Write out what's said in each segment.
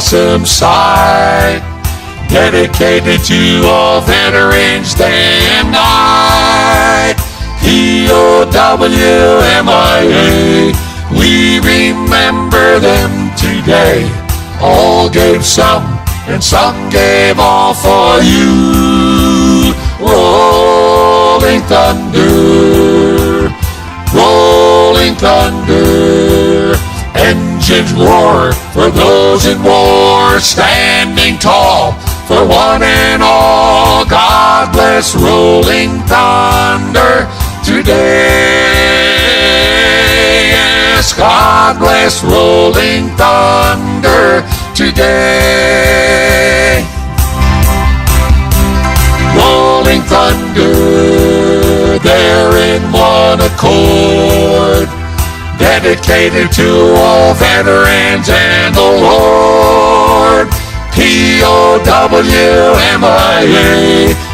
awesome sight, dedicated to all veterans day and night. POWMIA, we remember them today. All gave some, and some gave all for you. Rolling thunder, rolling thunder. Engines roar for those in war, standing tall for one and all. God bless rolling thunder today. Yes, God bless rolling thunder today. Rolling thunder, they're in one accord, dedicated to all veterans and the Lord. POWMIA,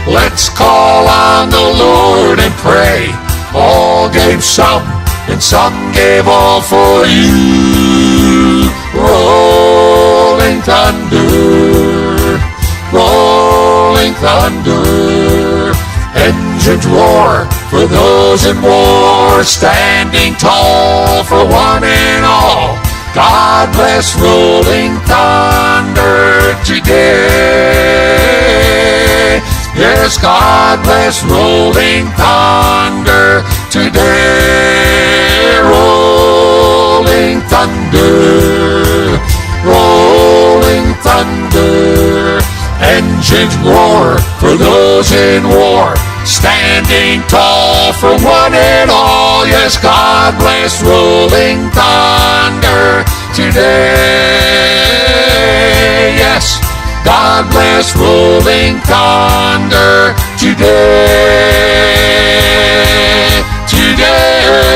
let's call on the Lord and pray. All gave some, and some gave all for you. Rolling thunder, rolling thunder. Engines roar for those in war, standing tall for one and all. God bless rolling thunder today. Yes, God bless rolling thunder today. Rolling thunder, rolling thunder. Engines roar for those in war, standing tall for one and all. Yes, God bless rolling thunder today. Yes, God bless rolling thunder today. Today.